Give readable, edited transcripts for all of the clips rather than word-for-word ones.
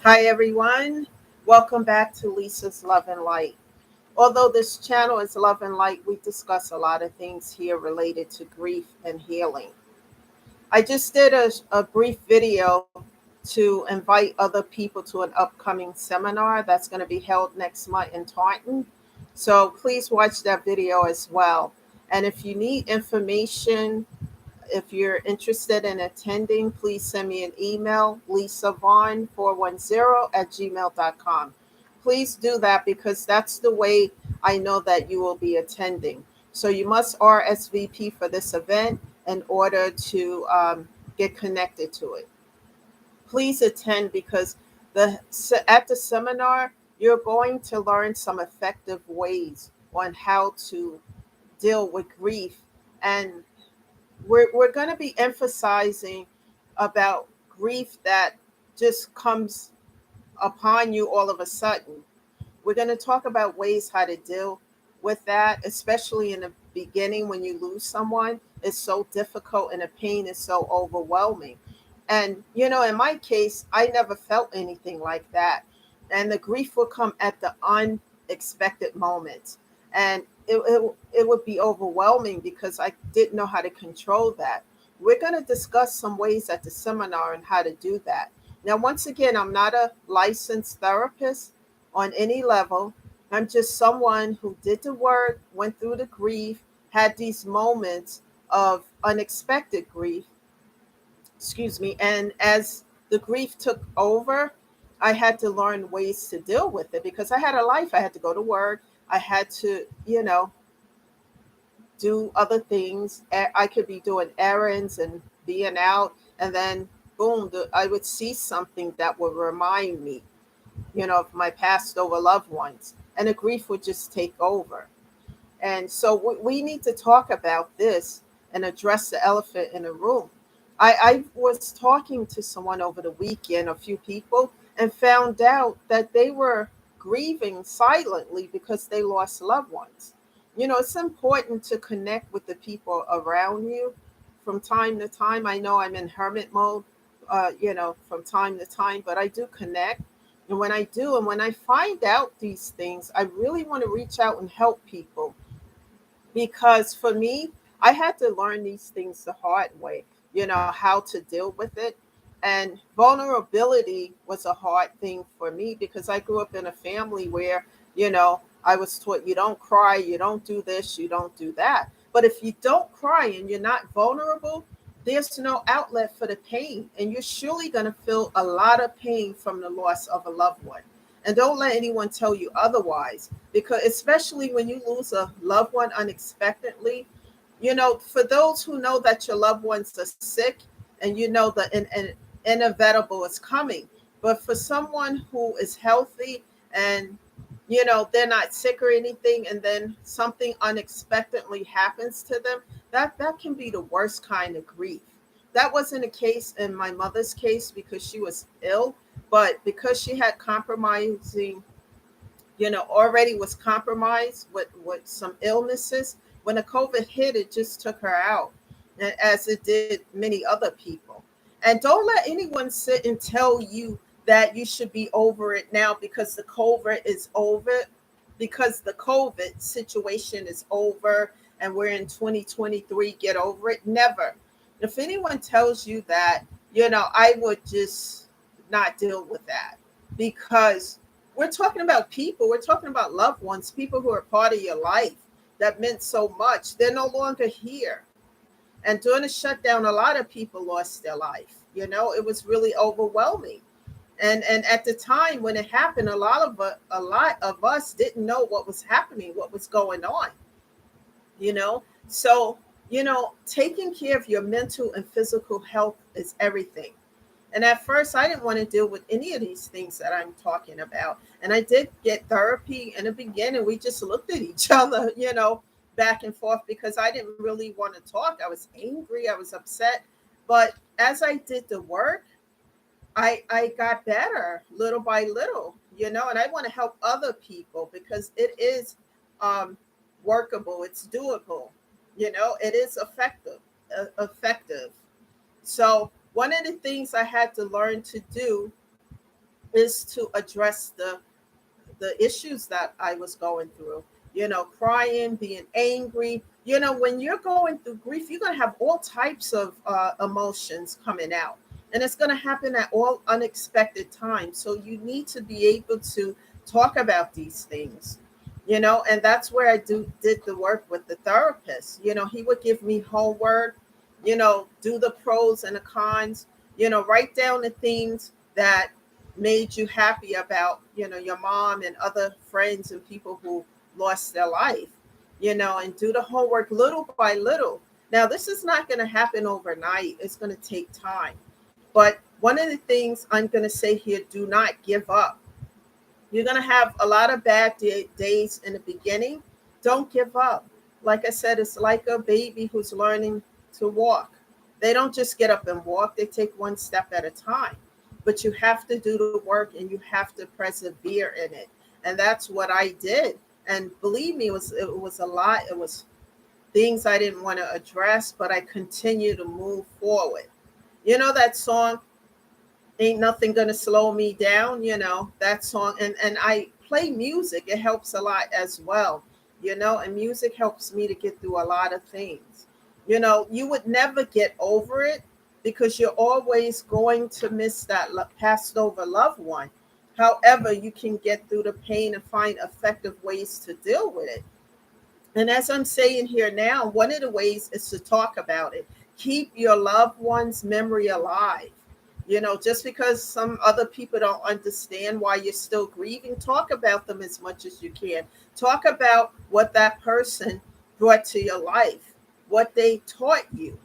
Hi, everyone. Welcome back to Lisa's Love and Light. Although this channel is Love and Light, we discuss a lot of things here related to grief and healing. I just did a brief video to invite other people to an upcoming seminar that's going to be held next month in Taunton. So please watch that video as well. And if you need information, if you're interested in attending, please send me an email, lisavaughn410 at gmail.com. Please do that because that's the way I know that you will be attending. So you must RSVP for this event in order to get connected to it. Please attend because at the seminar, you're going to learn some effective ways on how to deal with grief, and we're going to be emphasizing about grief that just comes upon you all of a sudden. We're going to talk about ways how to deal with that, especially in the beginning when you lose someone. It's so difficult and the pain is so overwhelming. And, in my case, I never felt anything like that. And the grief will come at the unexpected moments. And it would be overwhelming because I didn't know how to control that. We're going to discuss some ways at the seminar on how to do that. Now, once again, I'm not a licensed therapist on any level. I'm just someone who did the work, went through the grief, had these moments of unexpected grief, excuse me, and as the grief took over, I had to learn ways to deal with it because I had a life. I had to go to work. I had to, do other things. I could be doing errands and being out, and then boom, I would see something that would remind me, of my passed over loved ones, and the grief would just take over. And so we need to talk about this and address the elephant in the room. I was talking to someone over the weekend, a few people, and found out that they were grieving silently because they lost loved ones. It's important to connect with the people around you from time to time. I know I'm in hermit mode, from time to time, but I do connect. And when I do, and when I find out these things, I really want to reach out and help people because for me, I had to learn these things the hard way, how to deal with it. And vulnerability was a hard thing for me because I grew up in a family where, I was taught you don't cry, you don't do this, you don't do that. But if you don't cry and you're not vulnerable, there's no outlet for the pain. And you're surely going to feel a lot of pain from the loss of a loved one. And don't let anyone tell you otherwise, because especially when you lose a loved one unexpectedly, for those who know that your loved ones are sick and you know the inevitable is coming, but for someone who is healthy and they're not sick or anything, and then something unexpectedly happens to them, that can be the worst kind of grief. That wasn't a case in my mother's case because she was ill, but because she had compromising, already was compromised with some illnesses. When the COVID hit, it just took her out, as it did many other people. And don't let anyone sit and tell you that you should be over it now because the COVID is over, because the COVID situation is over and we're in 2023. Get over it. Never. If anyone tells you that, I would just not deal with that because we're talking about people, we're talking about loved ones, people who are part of your life that meant so much. They're no longer here. And during the shutdown, a lot of people lost their life. It was really overwhelming. And at the time when it happened, a lot of us didn't know what was happening, what was going on. So taking care of your mental and physical health is everything. And at first, I didn't want to deal with any of these things that I'm talking about. And I did get therapy in the beginning. We just looked at each other, back and forth because I didn't really want to talk. I was angry, I was upset. But as I did the work, I got better little by little, and I want to help other people because it is um, workable, it's doable, it is effective. So one of the things I had to learn to do is to address the issues that I was going through. Crying, being angry. When you're going through grief, you're going to have all types of emotions coming out. And it's going to happen at all unexpected times. So you need to be able to talk about these things. And that's where I did the work with the therapist. He would give me homework, do the pros and the cons, write down the things that made you happy about your mom and other friends and people who lost their life, and do the homework little by little. Now this is not going to happen overnight. It's going to take time. But one of the things I'm going to say here, do not give up. You're going to have a lot of bad days in the beginning. Don't give up. Like I said, it's like a baby who's learning to walk. They don't just get up and walk, they take one step at a time. But you have to do the work and you have to persevere in it. And that's what I did. And believe me, it was a lot. It was things I didn't want to address, but I continue to move forward. You know that song, Ain't Nothing Gonna Slow Me Down, that song. And I play music. It helps a lot as well, and music helps me to get through a lot of things. You would never get over it because you're always going to miss that passed over loved one. However, you can get through the pain and find effective ways to deal with it. And as I'm saying here now, one of the ways is to talk about it. Keep your loved one's memory alive. Just because some other people don't understand why you're still grieving, talk about them as much as you can. Talk about what that person brought to your life, what they taught you.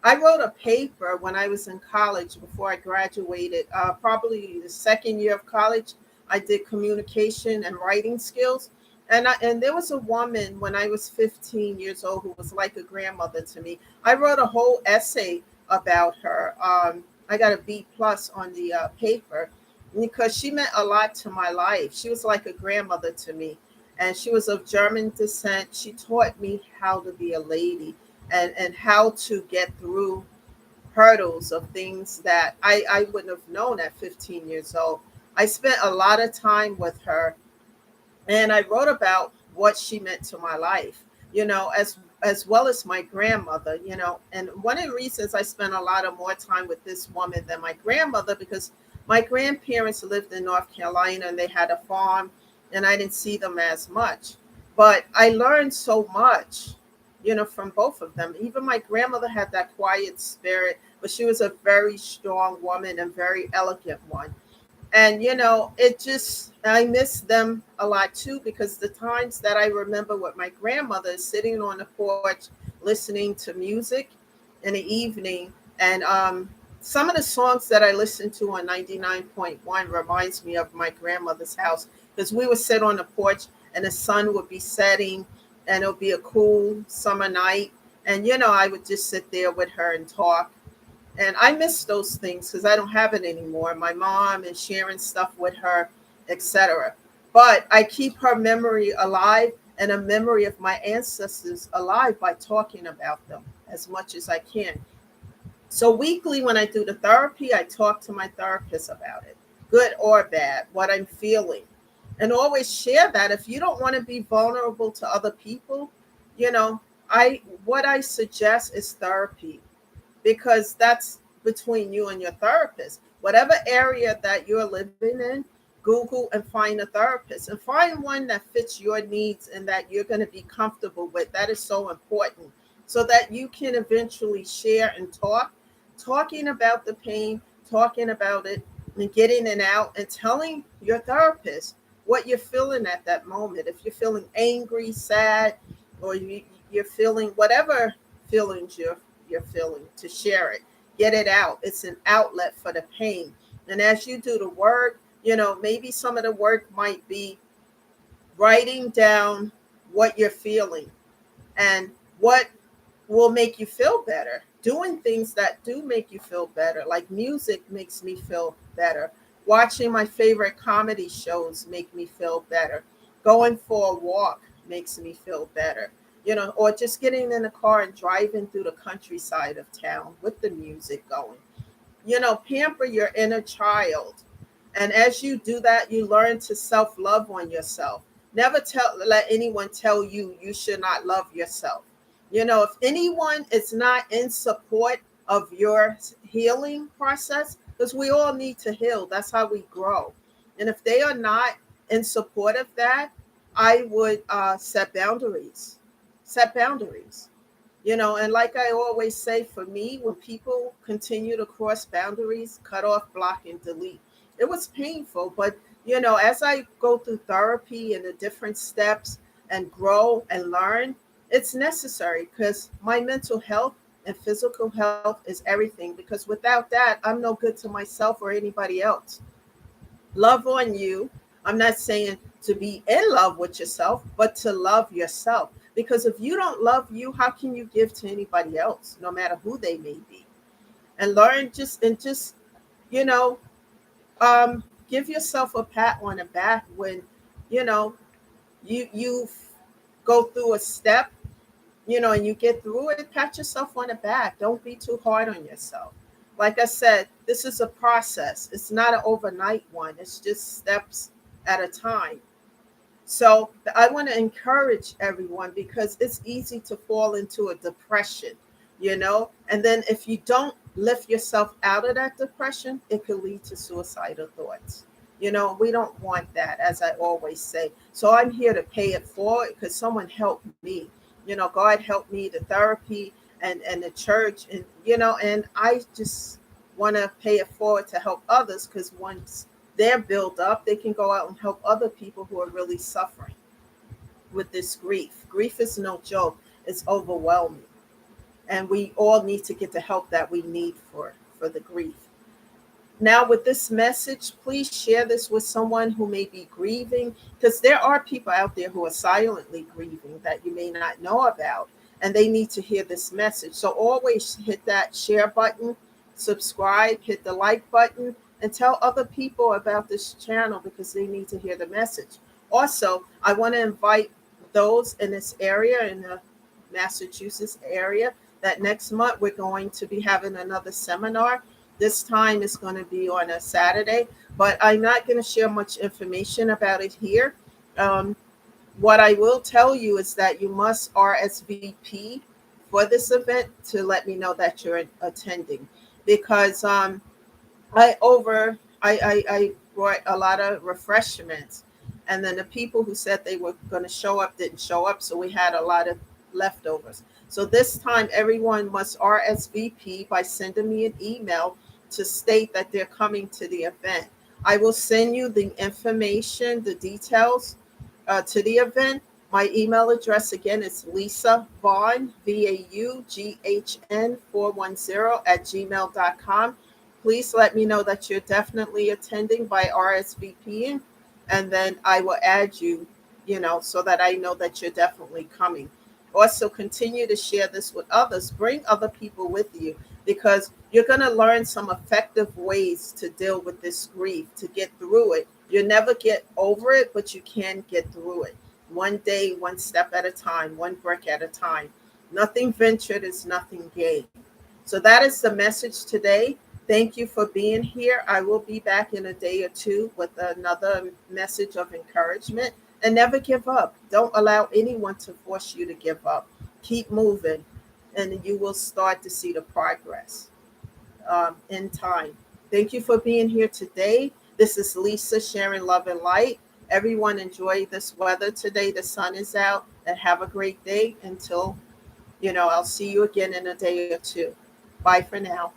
I wrote a paper when I was in college before I graduated, probably the second year of college. I did communication and writing skills. And there was a woman when I was 15 years old who was like a grandmother to me. I wrote a whole essay about her. I got a B+ on the paper because she meant a lot to my life. She was like a grandmother to me, and she was of German descent. She taught me how to be a lady and how to get through hurdles of things that I wouldn't have known at 15 years old. I spent a lot of time with her, and I wrote about what she meant to my life, as well as my grandmother. And one of the reasons I spent a lot of more time with this woman than my grandmother, because my grandparents lived in North Carolina and they had a farm, and I didn't see them as much. But I learned so much, from both of them. Even my grandmother had that quiet spirit, but she was a very strong woman and very elegant one. And it just, I miss them a lot too, because the times that I remember with my grandmother sitting on the porch listening to music in the evening. And some of the songs that I listened to on 99.1 reminds me of my grandmother's house, because we would sit on the porch and the sun would be setting and it would be a cool summer night. And I would just sit there with her and talk. And I miss those things because I don't have it anymore. My mom and sharing stuff with her, etc. But I keep her memory alive and a memory of my ancestors alive by talking about them as much as I can. So weekly, when I do the therapy, I talk to my therapist about it, good or bad, what I'm feeling, and always share that. If you don't want to be vulnerable to other people, you know, I what I suggest is therapy, because that's between you and your therapist. Whatever area that you're living in, Google and find a therapist and find one that fits your needs and that you're going to be comfortable with. That is so important, so that you can eventually share and talking about the pain, talking about it and getting it out and telling your therapist what you're feeling at that moment. If you're feeling angry, sad, or you're feeling whatever feelings you're feeling, to share it, get it out. It's an outlet for the pain. And as you do the work, maybe some of the work might be writing down what you're feeling and what will make you feel better. Doing things that do make you feel better, like music makes me feel better. Watching my favorite comedy shows make me feel better. Going for a walk makes me feel better. Or just getting in the car and driving through the countryside of town with the music going. Pamper your inner child And as you do that, you learn to self-love on yourself. Never let anyone tell you you should not love yourself. If anyone is not in support of your healing process, because we all need to heal, that's how we grow. And if they are not in support of that, I would set boundaries. Set boundaries. And like I always say, for me, when people continue to cross boundaries, cut off, block, and delete, it was painful. But, as I go through therapy and the different steps and grow and learn, it's necessary because my mental health and physical health is everything. Because without that, I'm no good to myself or anybody else. Love on you. I'm not saying to be in love with yourself, but to love yourself. Because if you don't love you, how can you give to anybody else, no matter who they may be? And learn just you know, give yourself a pat on the back when you know you go through a step, and you get through it. Pat yourself on the back. Don't be too hard on yourself. Like I said, this is a process. It's not an overnight one. It's just steps at a time. So I want to encourage everyone because it's easy to fall into a depression, and then if you don't lift yourself out of that depression, it could lead to suicidal thoughts. We don't want that, as I always say. So I'm here to pay it forward because someone helped me. God helped me, the therapy and the church, and I just want to pay it forward to help others because once they're built up, they can go out and help other people who are really suffering with this grief. Grief is no joke. It's overwhelming. And we all need to get the help that we need for the grief. Now, with this message, please share this with someone who may be grieving, because there are people out there who are silently grieving that you may not know about, and they need to hear this message. So always hit that share button, subscribe, hit the like button, and tell other people about this channel because they need to hear the message. Also, I want to invite those in this area, in the Massachusetts area, that next month we're going to be having another seminar. This time it's going to be on a Saturday, but I'm not going to share much information about it here. What I will tell you is that you must RSVP for this event to let me know that you're attending, because I brought a lot of refreshments, and then the people who said they were going to show up didn't show up, so we had a lot of leftovers. So this time, everyone must RSVP by sending me an email to state that they're coming to the event. I will send you the information, the details to the event. My email address again is Lisa Vaughn, VAUGHN 410 at gmail.com. Please let me know that you're definitely attending by RSVPing, and then I will add you, so that I know that you're definitely coming. Also, continue to share this with others. Bring other people with you, because you're going to learn some effective ways to deal with this grief, to get through it. You'll never get over it, but you can get through it. One day, one step at a time, one brick at a time. Nothing ventured is nothing gained. So that is the message today. Thank you for being here. I will be back in a day or two with another message of encouragement. And never give up. Don't allow anyone to force you to give up. Keep moving, and you will start to see the progress in time. Thank you for being here today. This is Lisa sharing love and light. Everyone enjoy this weather today. The sun is out, and have a great day until, I'll see you again in a day or two. Bye for now.